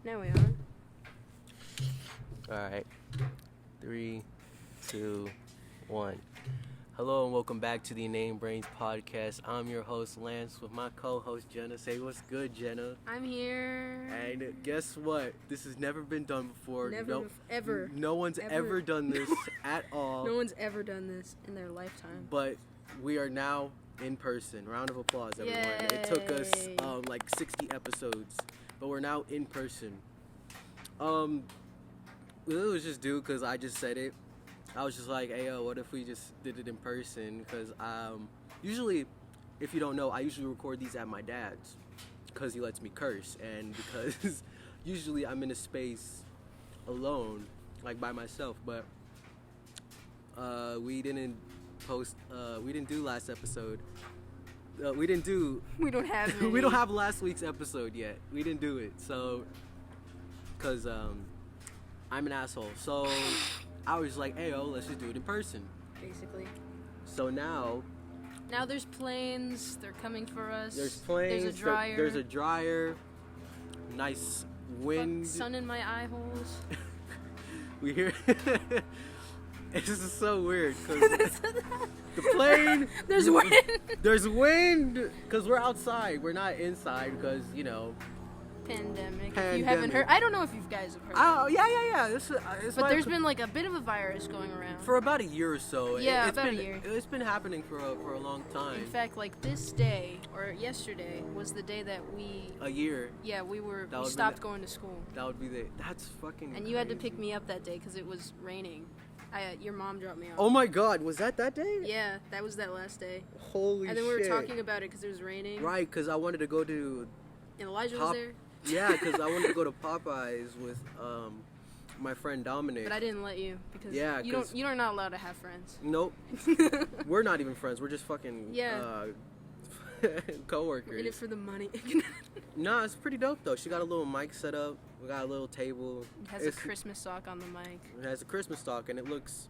Now we are. Alright. 3, 2, 1. Hello and welcome back to the InaneBrains podcast. I'm your host Lance with my co-host Jenna. Say what's good, Jenna. I'm here. And guess what? This has never been done before. Ever. No one's ever done this at all. No one's ever done this in their lifetime. But we are now in person. Round of applause, everyone. Yay. It took us like 60 episodes, but we're now in person. It was just due because I just said it. I was just like, hey, yo, what if we just did it in person? Because usually, if you don't know, I usually record these at my dad's because he lets me curse. And because usually I'm in a space alone, like by myself. But we didn't do last episode. We don't have any. We don't have last week's episode yet. We didn't do it. So, because I'm an asshole. So I was like, hey, yo, let's just do it in person. Basically. So now there's planes. They're coming for us. There's planes. There's a dryer. There's a dryer. Nice wind. Sun in my eye holes. We hear. This is so weird because the plane. There's wind. There's wind because we're outside. We're not inside because Pandemic. If you haven't heard, I don't know if you guys have heard. Oh yeah. But there's been like a bit of a virus going around for about a year or so. Yeah, it's about been, a year. It's been happening for a long time. In fact, like this day or yesterday was the day that we. A year. Yeah, we stopped going to school. That would be that's fucking. And you had to pick me up that day because it was raining. Your mom dropped me off. Oh my God, was that day? Yeah, that was that last day. Holy shit. And then we were talking about it because it was raining. Right, because I wanted to go to. And Elijah was there. Yeah, because I wanted to go to Popeyes with my friend Dominic. But I didn't let you because you're not allowed to have friends. Nope. We're not even friends. We're just fucking co-workers. We're in it for the money. Nah, it's pretty dope though. She got a little mic set up. We got a little table. It has a Christmas sock on the mic. It has a Christmas sock and it looks.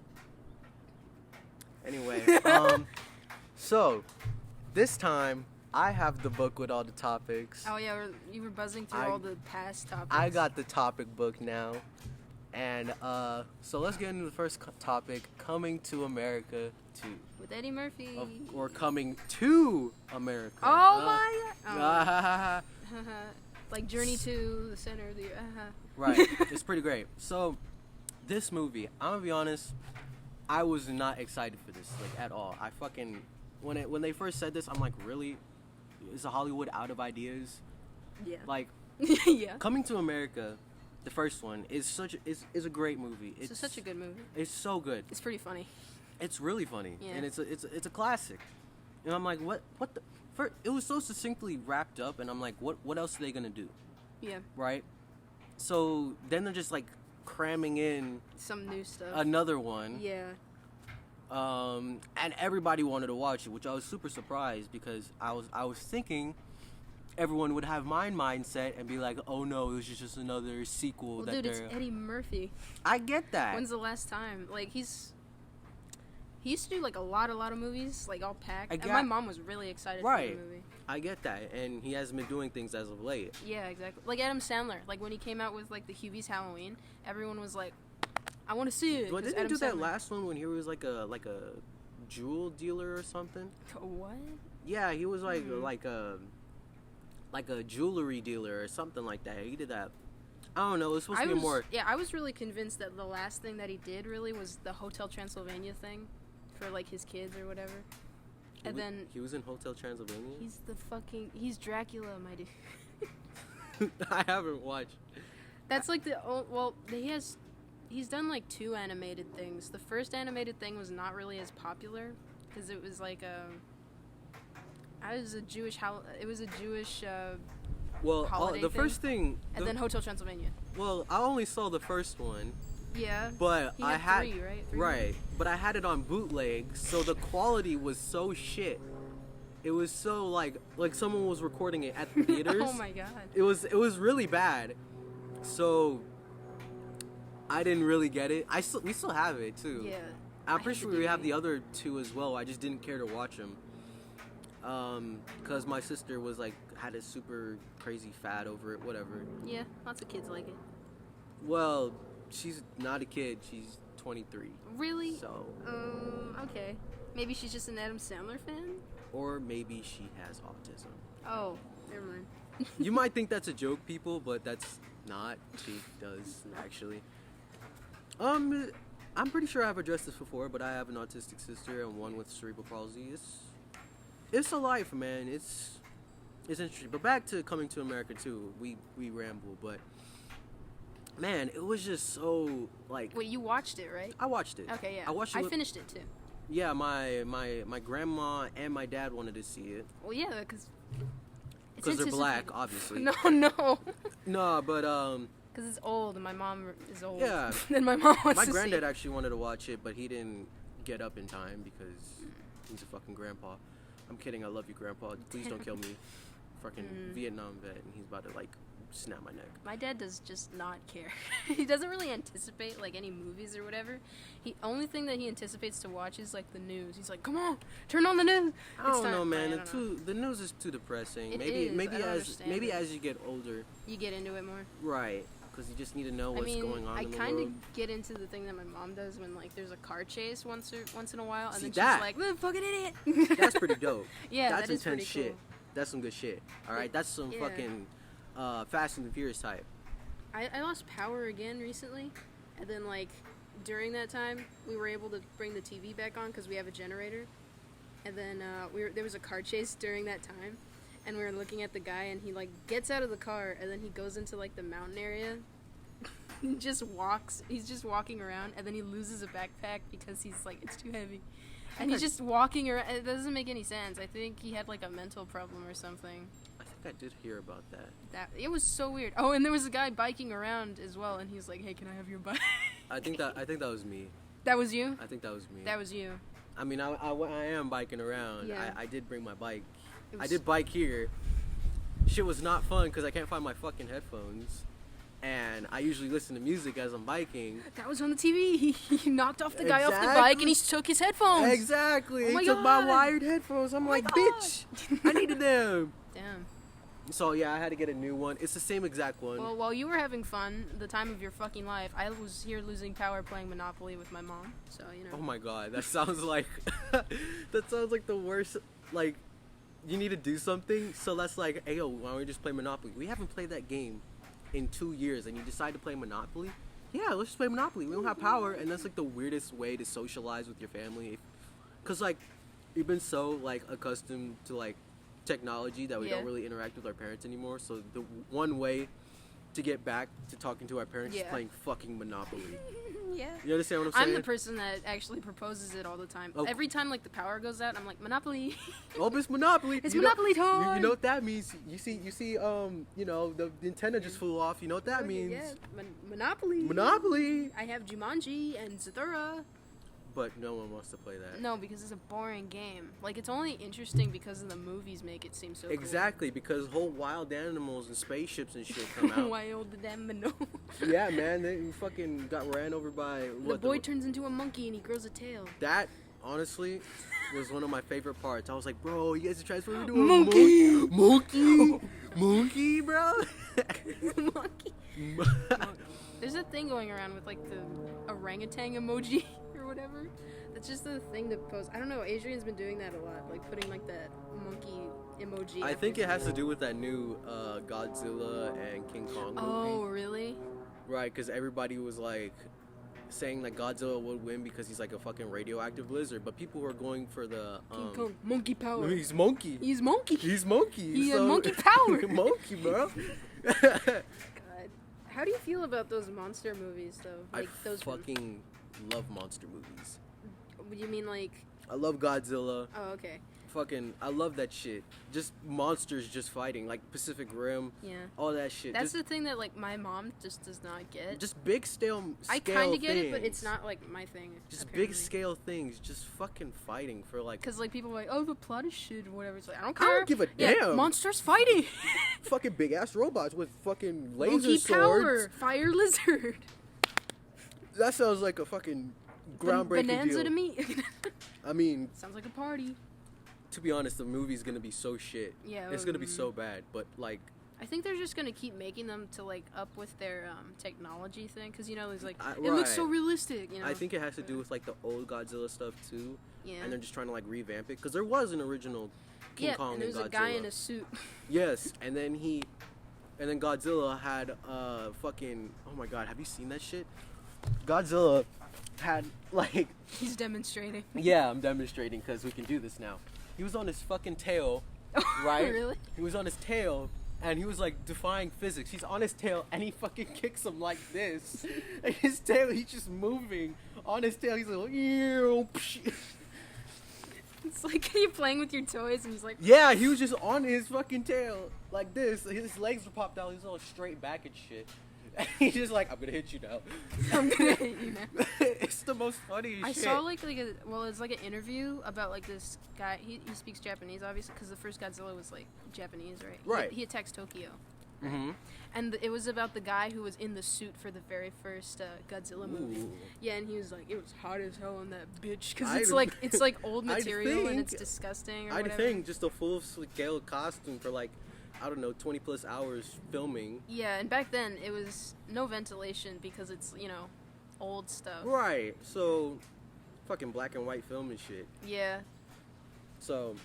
Anyway, so this time I have the book with all the topics. Oh yeah, you were buzzing through all the past topics. I got the topic book now, and so let's get into the first topic: coming to America 2. With Eddie Murphy. Or coming to America. Oh my God. Like Journey to the Center of the Right. It's pretty great. So, this movie, I'm gonna be honest, I was not excited for this, like, at all. I fucking when they first said this, I'm like, really? Is Hollywood out of ideas? Yeah. Like, yeah. Coming to America, the first one, is a great movie. It's such a good movie. It's so good. It's pretty funny. It's really funny. Yeah. And it's a classic. And I'm like, what the it was so succinctly wrapped up, and I'm like, what else are they gonna do? Yeah. Right? So then they're just like cramming in some new stuff. Another one. Yeah. And everybody wanted to watch it, which I was super surprised because I was thinking everyone would have my mindset and be like, oh no, it was just another sequel. Well, dude, it's Eddie Murphy. I get that. When's the last time? Like he used to do like a lot of movies, like all packed. And my mom was really excited for the movie. I get that, and he hasn't been doing things as of late. Yeah, exactly. Like Adam Sandler, like when he came out with like the Hubie's Halloween, everyone was like, I want to see it. Well, didn't he do that last one when he was like a jewel dealer or something? What? Yeah, he was like a jewelry dealer or something like that. He did that. I don't know. It was supposed to be more. Yeah, I was really convinced that the last thing that he did really was the Hotel Transylvania thing, for like his kids or whatever. And then he was in Hotel Transylvania. He's Dracula, my dude. I haven't watched. That's like he's done like 2 animated things. The first animated thing was not really as popular because it was like it was a Jewish holiday the thing. First thing, and then Hotel Transylvania. Well, I only saw the first one. Yeah. But I had 3, right? 3 right. But I had it on bootleg, so the quality was so shit. It was so like someone was recording it at the theaters. Oh my God. It was really bad. So I didn't really get it. We still have it too. Yeah. I'm pretty sure we have the other 2 as well. I just didn't care to watch them. Cause my sister was like had a super crazy fad over it. Whatever. Yeah, lots of kids like it. Well, she's not a kid. She's 23. Really? So. Okay. Maybe she's just an Adam Sandler fan? Or maybe she has autism. Oh, never mind. You might think that's a joke, people, but that's not. She does, actually. I'm pretty sure I've addressed this before, but I have an autistic sister and one with cerebral palsy. It's a life, man. It's interesting. But back to Coming to America, too. We ramble, but... Man, it was just so, like... Wait, you watched it, right? I watched it. Okay, yeah. I watched it. I finished it, too. Yeah, my grandma and my dad wanted to see it. Well, yeah, because... Because they're black, obviously. No. No, but, Because it's old, and my mom is old. Yeah. Then my mom wants my to granddad see it. actually wanted to watch it, but he didn't get up in time because he's a fucking grandpa. I'm kidding, I love you, grandpa. Please don't kill me. Fucking Vietnam vet, and he's about to, like, snap my neck. My dad does just not care. He doesn't really anticipate like any movies or whatever. Only thing that he anticipates to watch is like the news. He's like, "Come on, turn on the news." I don't know, man. The news is too depressing. Maybe as you get older, you get into it more. Right, because you just need to know what's going on. I kind of get into the thing that my mom does when like there's a car chase once in a while, and See, then she's like, "What fucking idiot." That's pretty dope. Yeah, that's that is intense pretty shit. cool. That's some good shit. All right, that's some fucking Fast and the Furious type. I lost power again recently, and then like during that time we were able to bring the TV back on because we have a generator, and then there was a car chase during that time, and we were looking at the guy, and he like gets out of the car, and then he goes into like the mountain area. He just walks. He's just walking around, and then he loses a backpack because he's like it's too heavy, and he's just walking around. It doesn't make any sense. I think he had like a mental problem or something. I did hear about that. It was so weird. Oh, and there was a guy biking around as well, and he's like, "Hey, can I have your bike?" I think that was me. That was you? I think that was me. That was you. I mean, I am biking around. Yeah. I did bring my bike. I did bike here. Shit was not fun because I can't find my fucking headphones. And I usually listen to music as I'm biking. That was on the TV. He knocked off the guy off the bike and he took his headphones. Exactly. Oh he took my wired headphones. I'm like, bitch, I needed them. Damn. So yeah, I had to get a new one. It's the same exact one. Well, while you were having fun, the time of your fucking life, I was here losing power playing Monopoly with my mom. So, you know. Oh my god, that sounds like the worst. Like, you need to do something, so that's like, hey yo, why don't we just play Monopoly? We haven't played that game in 2 years, and you decide to play Monopoly? Yeah, let's just play Monopoly. We don't have power, and that's like the weirdest way to socialize with your family. Cause like, we've been so like accustomed to like technology that we don't really interact with our parents anymore. So the one way to get back to talking to our parents is playing fucking Monopoly. Yeah. You understand what I'm saying? I'm the person that actually proposes it all the time. Oh. Every time like the power goes out, I'm like, Monopoly. Oh, it's Monopoly. It's Monopoly time. You know what that means? You see, you know, the antenna just flew off. You know what that means? Yeah, Monopoly. Monopoly. I have Jumanji and Zathura. But no one wants to play that. No, because it's a boring game. Like, it's only interesting because of the movies make it seem so Exactly, because whole wild animals and spaceships and shit come out. Wild animals. Yeah, man, they fucking got ran over by... The boy turns into a monkey and he grows a tail. That, honestly, was one of my favorite parts. I was like, bro, you guys are transforming into a monkey! Monkey, bro! Monkey. There's a thing going around with, like, the orangutan emoji. Or whatever. That's just the thing to post. I don't know. Adrian's been doing that a lot, like putting like that monkey emoji. I think it has to do with that new Godzilla and King Kong movie. Oh, really? Right, because everybody was like saying that Godzilla would win because he's like a fucking radioactive lizard, but people were going for the King Kong, monkey power. He's monkey. He's monkey. He's monkey. He has monkey power. Monkey, bro. God, how do you feel about those monster movies, though? Like those fucking love monster movies. You mean like... I love Godzilla. Oh, okay. Fucking, I love that shit. Just monsters just fighting, like Pacific Rim. Yeah. All that shit. That's the thing that like my mom just does not get. Just big scale I kind of get it, but it's not like my thing. Just apparently. big scale things, just fucking fighting for like... Because like people are like, oh, the plot is shit or whatever. It's like, I don't care. I don't give a damn. Yeah, monsters fighting. Fucking big ass robots with fucking laser monkey swords. Power, fire lizard. That sounds like a fucking groundbreaking Bonanza deal. to me. I mean... Sounds like a party. to be honest, the movie's gonna be so shit. Yeah, It's gonna be so bad. But like, I think they're just gonna keep making them to like up with their technology thing, because you know it's like it right. looks so realistic. You know, I think it has to do with like the old Godzilla stuff too. Yeah. And they're just trying to like revamp it because there was an original King Kong and there was Godzilla. a guy in a suit. Yes, and then Godzilla had fucking, oh my god, have you seen that shit? Godzilla had like He's demonstrating. yeah, I'm demonstrating because we can do this now. He was on his fucking tail, right? Really? He was on his tail. And he was like defying physics. He's on his tail and he fucking kicks him like this. And his tail, he's just moving on his tail. He's like, ew. It's like you playing with your toys, and he's like, Yeah, he was just on his fucking tail like this. His legs were popped out. He was all straight back and shit. And he's just like, I'm gonna hit you now. I'm gonna hit you now. It's the most funny shit. I saw like it's like an interview about like this guy. He speaks Japanese, obviously, because the first Godzilla was like Japanese, right? Right. He attacks Tokyo. Mm-hmm. And it was about the guy who was in the suit for the very first Godzilla movie. Ooh. Yeah, and he was like, it was hot as hell on that bitch, because I'd- it's like old I'd material and think- it's disgusting or I'd whatever. think just a full scale costume for like, I don't know, 20 plus hours filming. Yeah, and back then it was no ventilation because it's, you know, old stuff. Right. So, fucking black and white film and shit. Yeah. So,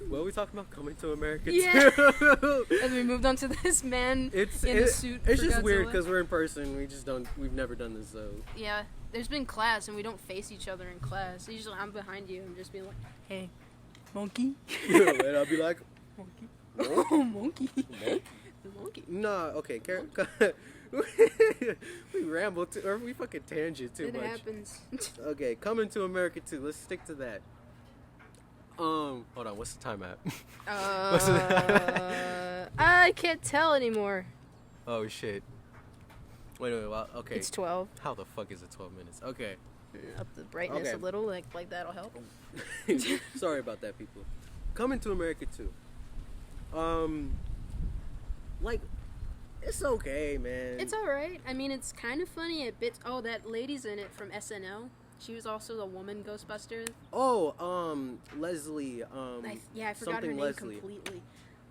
what are we talking about? Coming to America Yeah. too. And we moved on to this man It's in the suit. It's for just weird Godzilla. because we're in person. We've never done this so. Yeah, there's been class and we don't face each other in class. Usually I'm behind you and just being like, hey, monkey. And I'll be like, Monkey. Oh, monkey. Monkey? Monkey. nah, okay, we ramble too, or we fucking tangent too It much. happens. Okay, Coming to America too. Let's stick to that. Hold on, what's the time at? I can't tell anymore. Oh shit. Wait, well, okay. It's 12. How the fuck is it 12 minutes? Okay. Up the brightness Okay. a little, like that'll help. Sorry about that, people. Coming to America too. Like, it's okay, man. It's alright. I mean, it's kind of funny at bits. Oh, that lady's in it from SNL. She was also the woman Ghostbuster. Oh, Leslie. I forgot her something name Leslie. completely.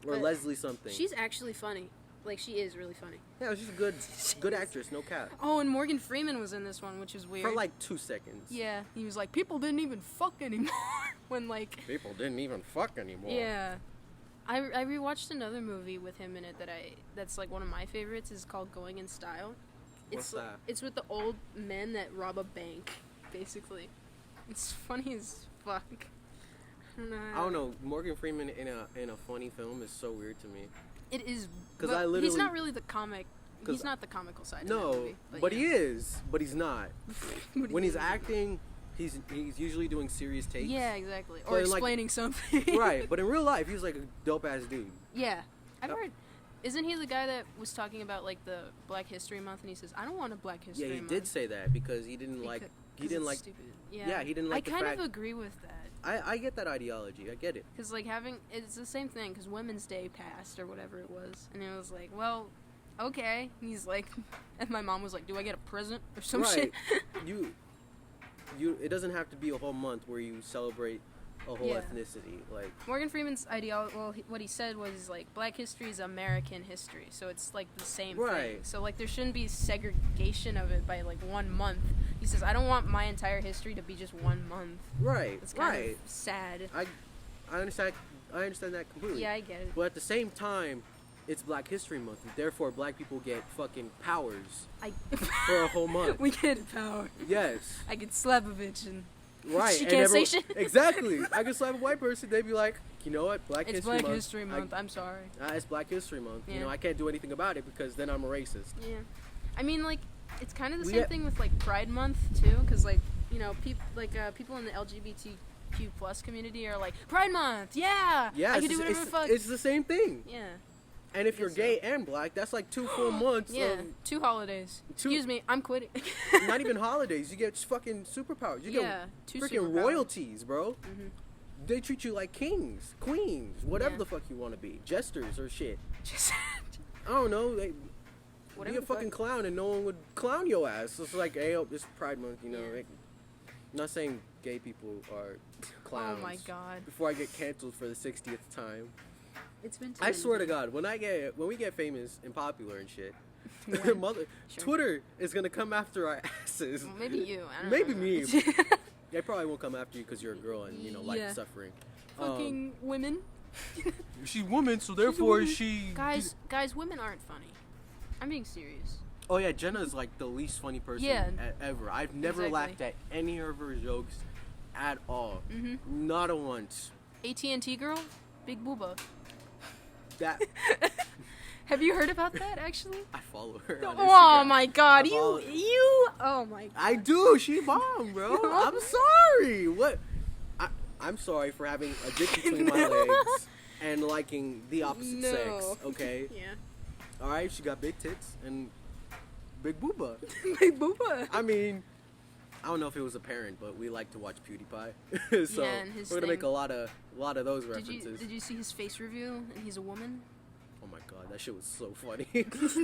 Or But Leslie something. She's actually funny. Like, she is really funny. Yeah, she's a good actress, no cap. Oh, and Morgan Freeman was in this one, which is weird. For like 2 seconds. Yeah, he was like, people didn't even fuck anymore. When, like... People didn't even fuck anymore. Yeah. I rewatched another movie with him in it that's like one of my favorites. Is called Going in Style. What's that? It's with the old men that rob a bank, basically. It's funny as fuck. I don't know. Morgan Freeman in a funny film is so weird to me. It is, 'Cause but I literally- he's not really the comic. 'cause He's not the comical side. No, of that movie, but yeah. he is. But he's not. What do When you he's mean? acting, he's usually doing serious takes. Yeah, exactly. But Or in, like- explaining something. Right, but in real life, he's like a dope ass dude. Yeah, I've Yep. heard. Isn't he the guy that was talking about like the Black History Month, and he says, "I don't want a Black History Yeah, he Month." did say that because he didn't like. He 'cause didn't it's like. Stupid. Yeah, he didn't like the I kind fact- of agree with that. I get that ideology. I get it. Because, like, it's the same thing, because Women's Day passed, or whatever it was, and it was like, well, okay. And he's like, and my mom was like, do I get a present or some Right. shit? you. It doesn't have to be a whole month where you celebrate a whole Yeah. ethnicity. Like, Morgan Freeman's ideology, well, what he said was, like, Black history is American history, so it's, like, the same thing. Right. So, like, there shouldn't be segregation of it by, like, 1 month. He says, I don't want my entire history to be just 1 month. right, It's kind right. of sad. I understand. I understand that completely. Yeah, I get it. But at the same time, it's Black History Month, and therefore Black people get fucking powers for a whole month. We get power. Yes. I could slap a bitch and Right. she and can't say everyone- shit. Exactly. I could slap a white person. They'd be like, you know what? Black it's History Black Month. History Month. I'm sorry. It's Black History Month. You Yeah. know, I can't do anything about it because then I'm a racist. Yeah, I mean, like, it's kind of the We same ha- thing with like Pride Month too, because like, you know, people in the LGBTQ plus community are like, Pride Month, yeah, Yeah. I it's, can do whatever the fuck. it's the same thing. Yeah, And if you're Guess gay and black, that's like 2 full months yeah, of 2 holidays. Two- Excuse me, I'm quitting. not even holidays. You get fucking superpowers. You Yeah, get 2 freaking superpowers. royalties, bro. Mhm. They treat you like kings, queens, whatever Yeah. the fuck you want to be, jesters or shit. Just I don't know. Be whatever a the fuck. fucking clown and no one would clown your ass. It's like, hey, oh, it's Pride Month, you know. Yeah. Like, I'm not saying gay people are clowns. Oh my god. Before I get canceled for the 60th time. It's been. I swear to God, when we get famous and popular and shit, When? Sure. Twitter is gonna come after our asses. Well, maybe you. I don't Maybe know. me. They probably won't come after you because you're a girl and like Yeah. suffering. Fucking women. She's woman, so therefore woman. she. Guys, women aren't funny. I'm being serious. Oh yeah, Jenna is like the least funny person Yeah. ever. I've never Exactly. laughed at any of her jokes at all. Mm-hmm. Not a once. AT&T girl, big booba. That Have you heard about that actually? I follow her. On Oh Instagram. my god, I follow- you. Oh my god. I do. She bomb, bro. I'm sorry. What? I'm sorry for having a dick between my legs and liking the opposite No. sex. Okay. Yeah. All right. She got big tits and big booba. Big booba. I mean, I don't know if it was apparent, but we like to watch PewDiePie, so Yeah, and his we're gonna make thing- a lot of those references. Did you see his face reveal and he's a woman? Oh my god, that shit was so funny.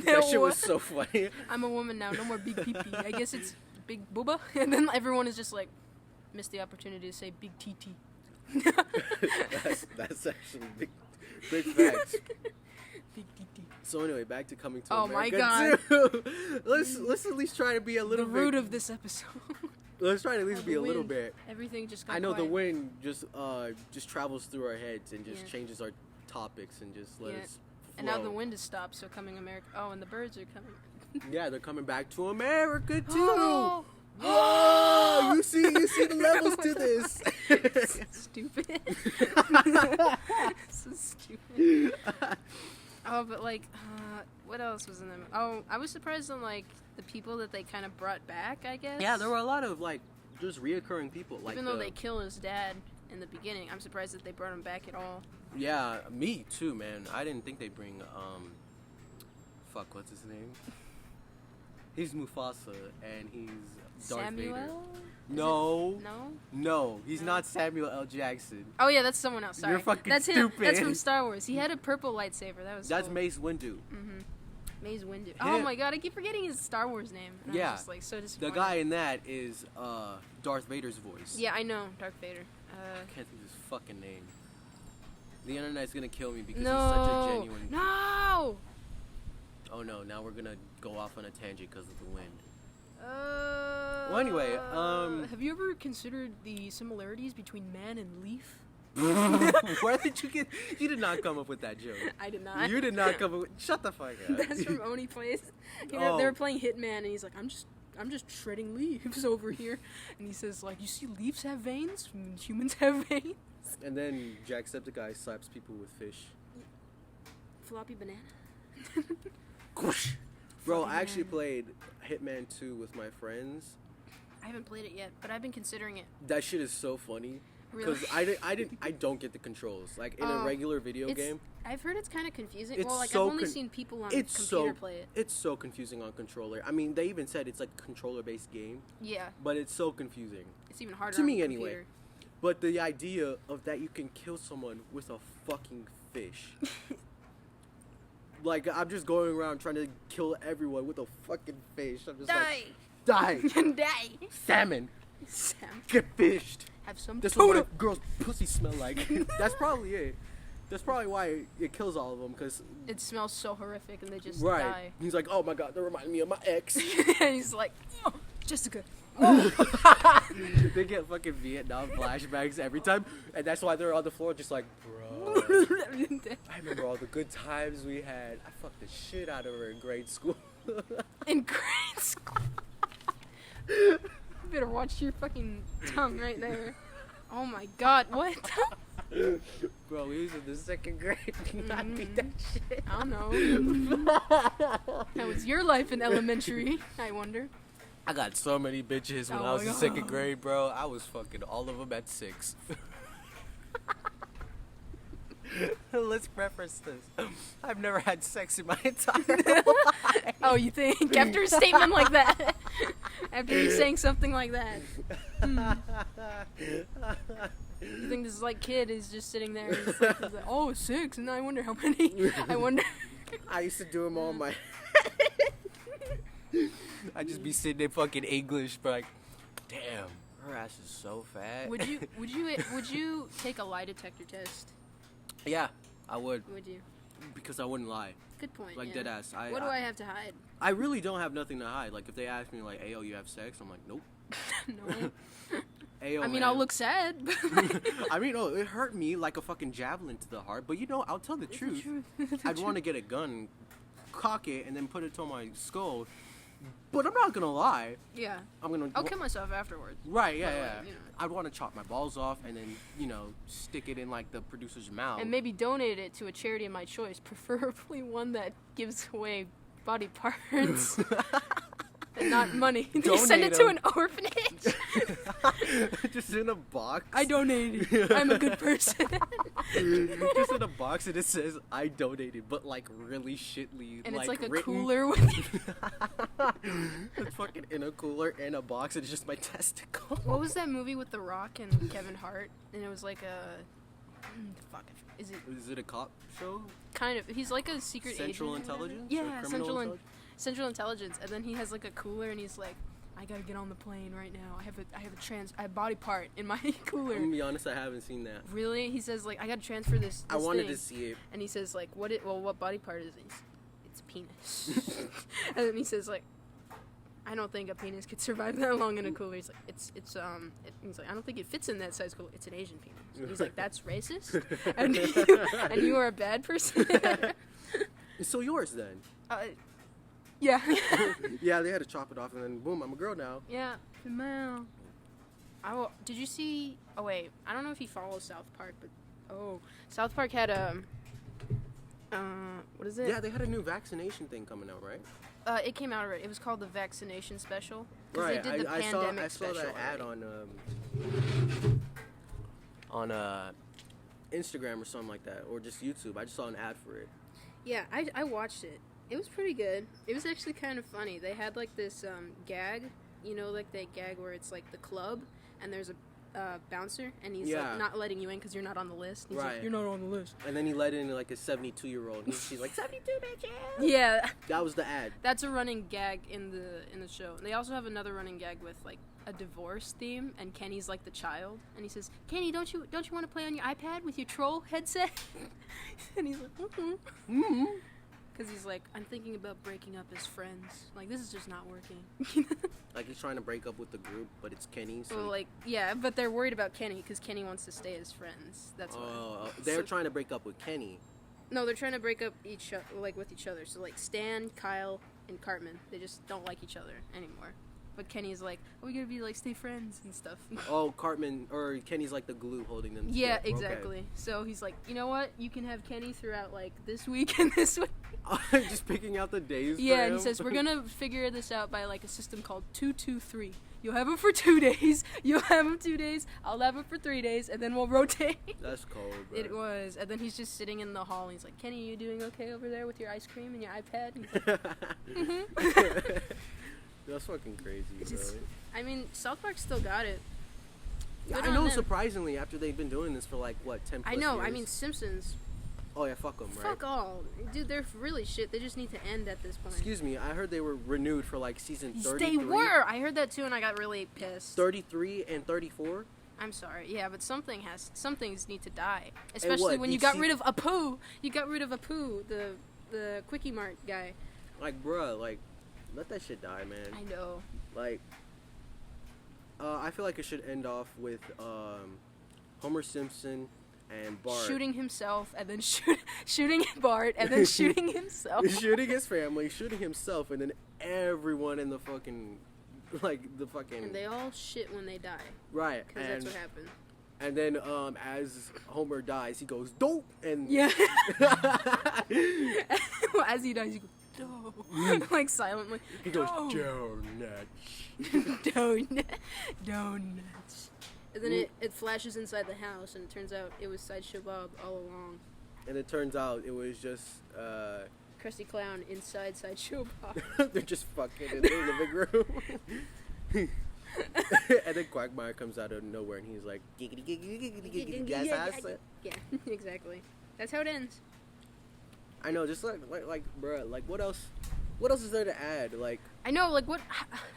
That shit was so funny. I'm a woman now, no more big pee pee. I guess it's big booba. And then everyone is just like, missed the opportunity to say big TT. that's actually big facts. Big TT. So anyway, back to Coming to Oh my America. God. Let's at least try to be a little The bit. root of this episode. Let's try to at least Oh, be the a little wind. bit. Everything just got I know the quiet. wind just travels through our heads and just Yeah. changes our topics and just let Yeah. us. And now flow. the wind has stopped, so coming America. Oh, and the birds are coming. Yeah, they're coming back to America too. Oh. Whoa! You see the levels to this. Stupid. So stupid. Oh, but like, what else was in them? Oh, I was surprised on like the people that they kind of brought back. I guess. Yeah, there were a lot of like just reoccurring people. Like Even though they kill his dad in the beginning, I'm surprised that they brought him back at all. Yeah, me too, man. I didn't think they'd bring fuck, what's his name? He's Mufasa and he's Darth Samuel? Vader. Is No. it- No. No, he's No. not Samuel L. Jackson. Oh yeah, that's someone else. Sorry. You're fucking that's him. stupid. That's from Star Wars. He had a purple lightsaber. That was. That's cool. Mace Windu. Maze Windu. Oh Him. my god, I keep forgetting his Star Wars name. And Yeah. I'm just like so The disappointed. guy in that is Darth Vader's voice. Yeah, I know, Darth Vader. I can't think of his fucking name. The internet's gonna kill me because No. he's such a genuine. No. Oh no! Now we're gonna go off on a tangent because of the wind. Well, anyway, have you ever considered the similarities between man and leaf? Where did you get? You did not come up with that joke. I did not. You did not come up with. Shut the fuck up. That's from Oni Place. You know, they Oh. were playing Hitman, and he's like, I'm just shredding leaves over here, and he says like, you see, leaves have veins, humans have veins. And then Jacksepticeye slaps people with fish. Floppy banana. Bro, Floppy I actually banana. played Hitman 2 with my friends. I haven't played it yet, but I've been considering it. That shit is so funny. Really? Because I don't get the controls. Like in a Oh, regular video game, I've heard it's kind of confusing. It's Well, like so I've only con- seen people on it's computer so play it. it's so confusing on controller. I mean, they even said it's like a controller-based game, Yeah, but it's so confusing. it's even harder To on me, the anyway. computer. But the idea of that you can kill someone with a fucking fish. Like, I'm just going around trying to kill everyone with a fucking fish. I'm just Die! like, die! Die! Salmon! Sam, Get fished! have some That's what tuna. a girl's pussy smell like. That's probably it. That's probably why it kills all of them, because... It smells so horrific, and they just Right. die. He's like, oh my god, that reminded me of my ex. And he's like, oh, Jessica. They get fucking Vietnam flashbacks every time, and that's why they're on the floor just like, bro. I remember all the good times we had. I fucked the shit out of her in grade school. In grade school. You better watch your fucking tongue right there. Oh my god, what? Bro, we was in the second grade. I beat that shit. I don't know. How was your life in elementary? I wonder. I got so many bitches when Oh I was my in second God. grade, bro. I was fucking all of them at 6. Let's preface this. I've never had sex in my entire life. Oh, you think? After a statement like that? After you saying something like that? You think this like kid is just sitting there and he's like, oh, 6, and I wonder how many. I wonder. I used to do them all my. I just be sitting in fucking English, but like, damn, Her ass is so fat. Would you take a lie detector test? Yeah, I would. Would you? Because I wouldn't lie. Good point. Like, yeah. dead ass. What do I have to hide? I really don't have nothing to hide. Like, if they ask me, like, "Ayo, you have sex?" I'm like, "Nope." No. Ayo, I mean, man. I'll look sad. I mean, oh, it hurt me like a fucking javelin to the heart. But you know, I'll tell the truth. I'd want to get a gun, cock it, and then put it to my skull. But I'm not gonna lie. Yeah. I'll I'll kill myself afterwards. Right, yeah, But, yeah. like, you know. I'd want to chop my balls off and then, stick it in, like, the producer's mouth. And maybe donate it to a charity of my choice, preferably one that gives away body parts and not money. You send it to an orphanage. Just in a box. I donated. I'm a good person. Just in a box and it says, "I donated," but, like, really shitly. And it's like a written. cooler with... It's fucking in a cooler in a box and it's just my testicle. What was that movie with The Rock and Kevin Hart? And it was like a... Fuck. Is it a cop show? Kind of. He's like a secret Central agent. Intelligence? Yeah, Or criminal intelligence? Central Intelligence. And then he has like a cooler and he's like, I gotta get on the plane right now. I have a body part in my cooler. I'm gonna be honest, I haven't seen that. Really? He says like, I gotta transfer this I wanted thing. to see it. And he says like, what body part is it? It's a penis. And then he says like, I don't think a penis could survive that long in a cooler. He's like, he's like, I don't think it fits in that size cooler. It's an Asian penis. And he's like, that's racist? and you are a bad person? So yours then? Yeah. Yeah, they had to chop it off and then boom, I'm a girl now. Yeah. Wow. Did you see? Oh wait, I don't know if you follow South Park, but South Park had what is it? Yeah, they had a new vaccination thing coming out, right? It came out already. It was called the Vaccination Special. Right. They did the I pandemic saw special that ad already. on Instagram or something like that, or just YouTube. I just saw an ad for it. Yeah, I watched it. It was pretty good. It was actually kind of funny. They had like this gag, like that gag where it's like the club and there's a bouncer and he's like not letting you in because you're not on the list. He's like, you're not on the list. And then he let in like a 72-year-old. She's like 72 bitches. Yeah. That was the ad. That's a running gag in the show. And they also have another running gag with like a divorce theme, and Kenny's like the child, and he says, "Kenny, don't you want to play on your iPad with your troll headset?" And he's like, "Mm-hmm." Because he's like, I'm thinking about breaking up as friends. Like, this is just not working. Like, he's trying to break up with the group, but it's Kenny. So well, yeah, but they're worried about Kenny because Kenny wants to stay as friends. That's why. They're trying to break up with Kenny. No, they're trying to break up with each other. So, like, Stan, Kyle, and Cartman, they just don't like each other anymore. But Kenny's like, we gotta be, like, stay friends and stuff. Kenny's like the glue holding them together. Yeah, together. exactly. Okay. So he's like, you know what? You can have Kenny throughout, like, this week and this week. Just picking out the days Yeah, for and him. he says, we're gonna figure this out by, like, a system called 2-2-3. You'll have him for 2 days, you'll have him 2 days, I'll have him for 3 days, and then we'll rotate. That's cold, bro. It was. And then he's just sitting in the hall, and he's like, Kenny, you doing okay over there with your ice cream and your iPad? And he's like, mm-hmm. That's fucking crazy, bro. I mean, South Park still got it. I know, surprisingly, after they've been doing this for, like, what, 10 plus I know, years? I mean, Simpsons. Oh, yeah, fuck them, right? Fuck all. Dude, they're really shit. They just need to end at this point. Excuse me, I heard they were renewed for, like, season 33. They were! I heard that, too, and I got really pissed. 33 and 34? I'm sorry. Yeah, but some things need to die. Especially when you you got rid of Apu. You got rid of Apu, the Quickie Mart guy. Like, bruh, like, let that shit die, man. I know. Like, I feel like it should end off with Homer Simpson and Bart shooting himself, and then shooting Bart, and then shooting himself. Shooting his family, shooting himself, and then everyone in the fucking, And they all shit when they die. Right. Because that's what happened. And then, as Homer dies, he goes, dope! And yeah. As he dies, he goes, dope. Like, silently. He goes, donuts. Donuts. And then it flashes inside the house, and it turns out it was Sideshow Bob all along. And it turns out it was just, Krusty Clown inside Sideshow Bob. They're just fucking in the living room. And then Quagmire comes out of nowhere, and he's like, yeah, exactly. That's how it ends. I know, just like, bruh, like, what else is there to add? Like, I know, like, what...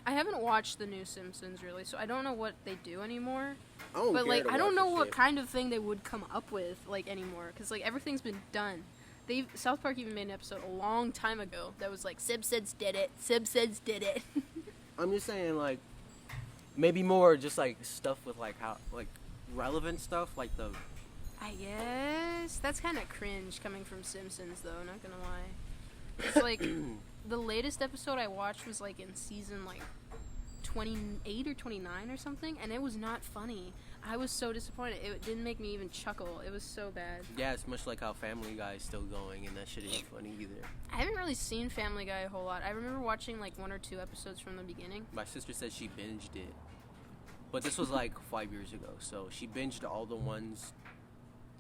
I haven't watched the new Simpsons, really, so I don't know what they do anymore. But, like, I don't know what kind of thing they would come up with, like, anymore. Because, like, everything's been done. South Park even made an episode a long time ago that was like, Simpsons did it. Simpsons did it. I'm just saying, like, maybe more just, like, stuff with, like, how, like, relevant stuff, like the... I guess. That's kind of cringe coming from Simpsons, though, not gonna lie. It's like, the latest episode I watched was, like, in season, like, 28 or 29 or something, and it was not funny. I was so disappointed. It didn't make me even chuckle. It was so bad. Yeah, it's much like how Family Guy is still going, and that shit ain't funny either. I haven't really seen Family Guy a whole lot. I remember watching, like, 1 or 2 episodes from the beginning. My sister said she binged it. But this was, like, 5 years ago, so she binged all the ones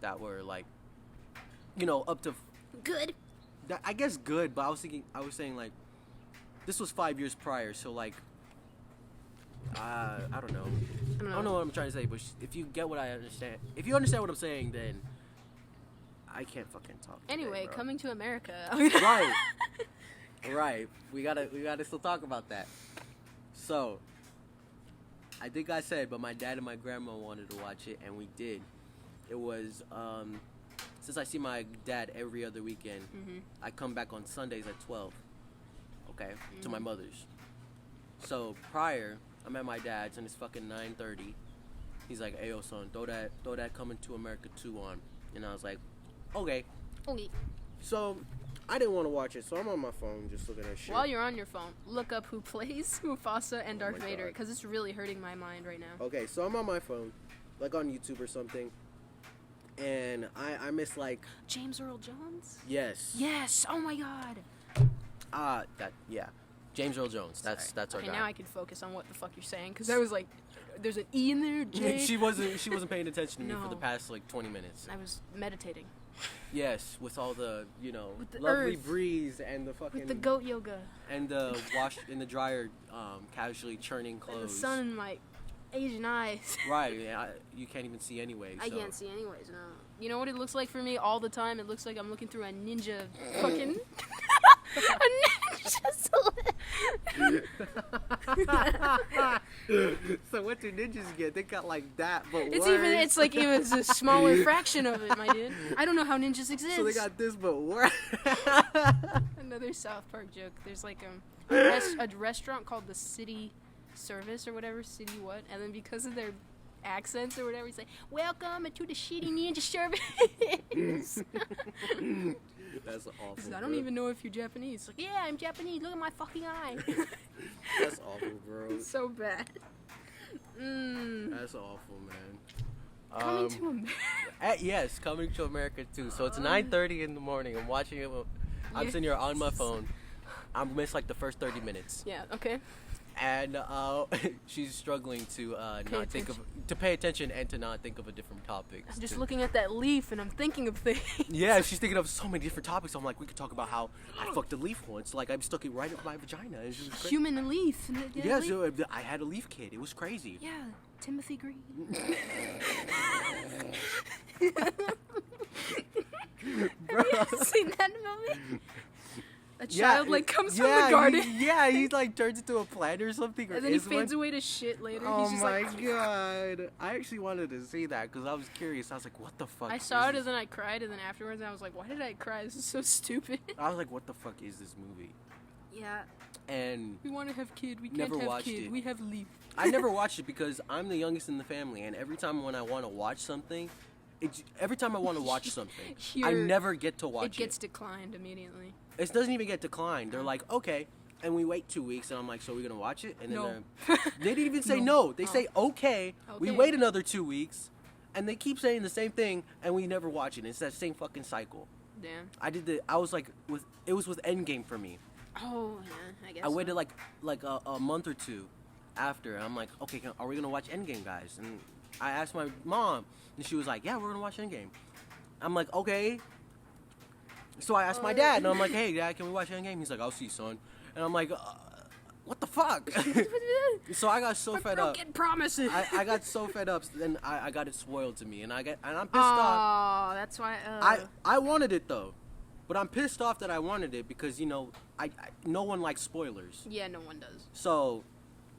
that were, like, you know, up to... Good. I guess good, but I was saying, like, this was 5 years prior, so, like, I don't know. I don't know what I'm trying to say, but if you get what I understand, if you understand what I'm saying, then I can't fucking talk. Anyway, today, Coming to America. Right. We gotta still talk about that. So, I think I said, but my dad and my grandma wanted to watch it, and we did. It was since I see my dad every other weekend, I come back on Sundays at 12. Okay, to my mother's. So prior, I'm at my dad's and it's fucking 9:30. He's like, "Hey, yo, son, throw that Coming to America 2 on," and I was like, "Okay." Okay. So I didn't want to watch it, so I'm on my phone just looking at shit. While you're on your phone, look up who plays Mufasa and Darth my Vader, God. because it's really hurting my mind right now. Okay, so I'm on my phone, like on YouTube or something, and I miss like James Earl Jones? yes. Yes. Oh my God. James Earl Jones. That's our Okay, guy. now I can focus on what the fuck you're saying, because I was like, there's an E in there, J. she wasn't paying attention to me for the No. past like 20 minutes. I was meditating. Yes, with all the, you know, With the lovely earth. breeze and the fucking With the goat yoga. and the wash in the dryer casually churning And the clothes. sun in my Asian eyes. Right, yeah, you can't even see anyway. I so. can't see anyways, no. You know what it looks like for me all the time? It looks like I'm looking through a ninja fucking... a ninja So what do ninjas get? They got like that, but It's worse. it's like even a smaller fraction of it, my dude. I don't know how ninjas exist. So they got this, but worse. Another South Park joke. There's like a restaurant called the City Service or whatever, City what, and then because of their accents or whatever, he's like, "Welcome to the shitty ninja service." That's awful. He says, "I don't even know if you're Japanese." Like, "Yeah, I'm Japanese. Look at my fucking eye." That's awful, bro. It's so bad. That's awful, man. Coming to America. Yes, Coming to America too. So it's 9:30 in the morning. I'm watching it. I'm sitting here on my phone. I missed like the first 30 minutes. Yeah. Okay. And she's struggling to pay attention and to not think of a different topic. I'm just looking at that leaf and I'm thinking of things. Yeah, she's thinking of so many different topics. I'm like, we could talk about how I fucked a leaf once. Like, I stuck it right up my vagina. And she was crazy. Human and leaf. Yeah, so I had a leaf kid. It was crazy. Yeah, Timothy Green. Have you seen that movie? A child like comes from the garden. He like turns into a plant or something. And then he fades away to shit later. Oh He's just my like, god! I actually wanted to see that because I was curious. I was like, "What the fuck?" I saw it and then I cried and then afterwards I was like, "Why did I cry? This is so stupid." I was like, "What the fuck is this movie?" Yeah. And We want to have kid. We Never can't have watched kid. it. We have leaf. I never watched it because I'm the youngest in the family, and every time when I want to watch something, every time I want to watch something, I never get to watch it. It gets declined immediately. It doesn't even get declined. They're like, okay, and we wait 2 weeks, and I'm like, so we're gonna watch it? And then No. they didn't even say no. They say okay. We Okay. wait another 2 weeks, and they keep saying the same thing, and we never watch it. It's that same fucking cycle. Damn. I was like, it was with Endgame for me. Oh, yeah, I guess I waited so. like a month or two after. And I'm like, okay, are we gonna watch Endgame, guys? And I asked my mom, and she was like, yeah, we're gonna watch Endgame. I'm like, okay. So I asked my dad, and I'm like, hey, Dad, can we watch Endgame? He's like, I'll see, son. And I'm like, what the fuck? So I got so fed up. Broken promises. I got so fed up, then I got it spoiled to me, and I'm pissed Oh, off. that's why. I wanted it though. But I'm pissed off that I wanted it because, you know, I no one likes spoilers. Yeah, no one does. So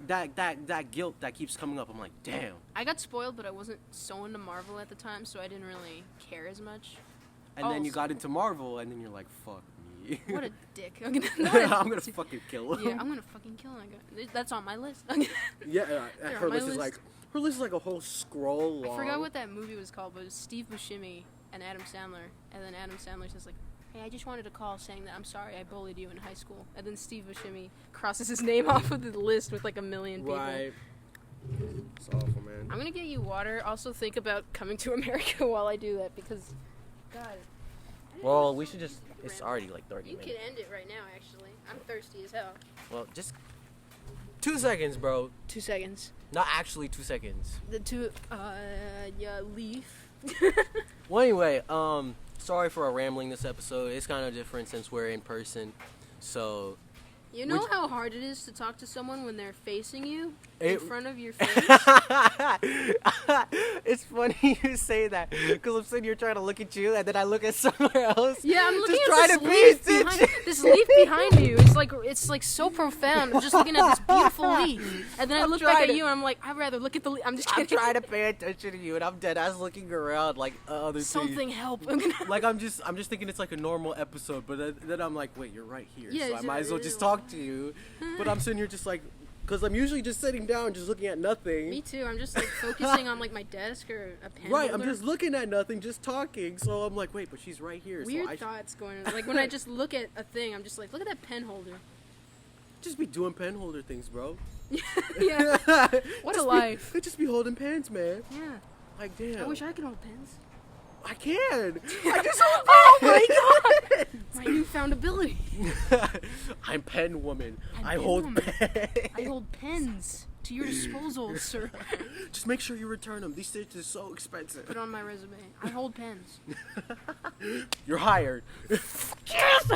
that guilt that keeps coming up, I'm like, damn. I got spoiled, but I wasn't so into Marvel at the time, so I didn't really care as much. And then you got into Marvel, and then you're like, fuck me. What a dick. I'm gonna fucking kill him. Yeah, I'm gonna fucking kill him. That's on my list. Yeah, They're her on my list is like a whole scroll long. I forgot what that movie was called, but it was Steve Buscemi and Adam Sandler. And then Adam Sandler says like, hey, I just wanted to call saying that I'm sorry I bullied you in high school. And then Steve Buscemi crosses his name off of the list with like 1 million people. Right. It's awful, man. I'm gonna get you water. Also think about coming to America while I do that because, God. Well, we should just... It's already like 30 You minutes. can end it right now, actually. I'm thirsty as hell. Well, just 2 seconds, bro. 2 seconds. Not actually 2 seconds. Yeah, leaf. Well, anyway, sorry for our rambling this episode. It's kind of different since we're in person. So... You know how hard it is to talk to someone when they're facing you in front of your face? It's funny you say that because I'm sitting here trying to look at you and then I look at somewhere else. Yeah, I'm looking just at trying this to pay leaf attention. behind, this leaf behind you. It's like so profound. I'm just looking at this beautiful leaf, and then I look back at you and I'm like, I'd rather look at the leaf. I'm just kidding. I'm trying to pay attention to you and I'm dead ass looking around like other Something things. help. Like I'm just thinking it's like a normal episode, but then I'm like, wait, you're right here, Yeah, so I might as well just talk to you. But I'm sitting here just like, because I'm usually just sitting down, just looking at nothing. Me too. I'm just like focusing on like my desk or a pen. Right, holder. I'm just looking at nothing, just talking. So I'm like, wait, but she's right here. Weird so thoughts going on. Like when I just look at a thing, I'm just like, look at that pen holder. just be doing pen holder things, bro. Yeah. What a life. Just be holding pens, man. Yeah. Like, damn. I wish I could hold pens. I can. I just oh my god. My newfound ability. I'm pen woman. I'm I pen hold woman. pens. I hold pens to your disposal, sir. Just make sure you return them. These things are so expensive. Put on my resume. I hold pens. You're hired. Yes!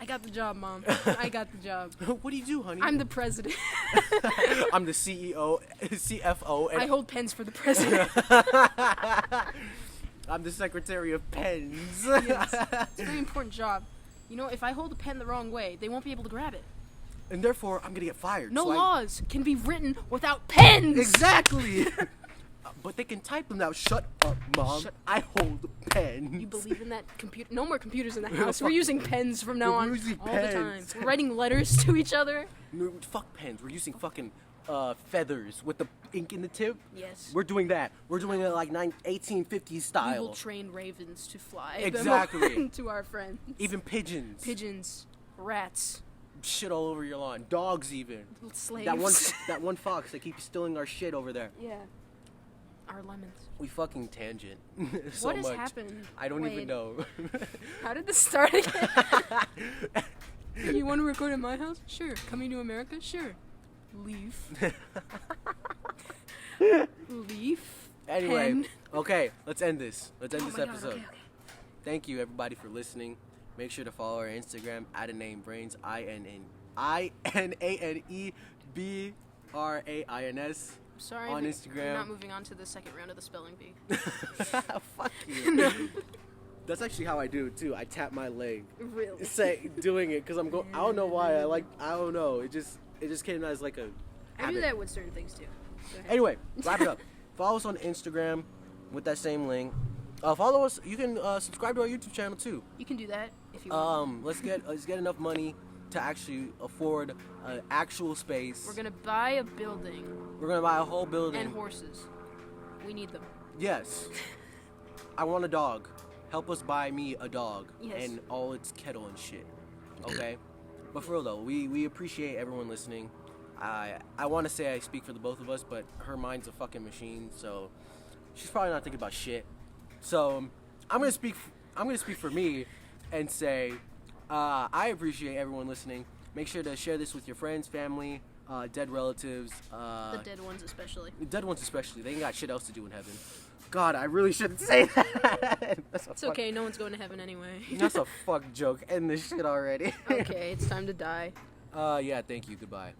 I got the job, Mom. I got the job. What do you do, honey? I'm the president. I'm the CEO, CFO, and I hold pens for the president. I'm the secretary of pens. Yes. It's a very important job. You know, if I hold a pen the wrong way, they won't be able to grab it. And therefore, I'm gonna get fired. No so laws can be written without pens. Exactly. But they can type them now. Shut up, Mom. I hold pens. You believe in that computer? No more computers in the house. We're using pens from now on all using the time. pens. We're writing letters to each other. No, fuck pens. We're using fucking feathers with the ink in the tip. Yes. We're doing that. We're doing it like 1850s We style. will train ravens to fly. Exactly. To our friends. Even pigeons. Pigeons, rats, Shit all over your lawn. Dogs even. slaves. That one fox that keeps stealing our shit over there. Yeah. Our lemons. We fucking tangent so What has much. happened? I don't even Wait. know. How did this start again? You want to record at my house? Sure. Coming to America? Sure. Leaf. Leaf. Anyway, Pen. okay, let's end this. Let's end Oh this my God, episode. okay. Thank you everybody for listening. Make sure to follow our Instagram at InaneBrains, InaneBrains. Sorry, on but Instagram. we're not moving on to the second round of the spelling bee. Fuck you. That's actually how I do it too. I tap my leg. Really? Say doing it because I'm going. I don't know why. I don't know. It just came as like a. I do habit. that with certain things too. Go ahead. Anyway, wrap it up. Follow us on Instagram with that same link. Follow us. You can subscribe to our YouTube channel too. You can do that if you want. Let's get enough money to actually afford an actual space. We're gonna buy a building We're gonna buy a whole building. and horses. We need them. Yes. I want a dog. Help us buy me a dog Yes. and all its kettle and shit. Okay? But for real though, we appreciate everyone listening. I want to say I speak for the both of us, but her mind's a fucking machine, so she's probably not thinking about shit. So I'm gonna speak for me and say I appreciate everyone listening. Make sure to share this with your friends, family, dead relatives. The dead ones especially. The dead ones especially. They ain't got shit else to do in heaven. God, I really shouldn't say that. It's okay, no one's going to heaven anyway. That's a fuck joke. End this shit already. Okay, it's time to die. Yeah, thank you. Goodbye.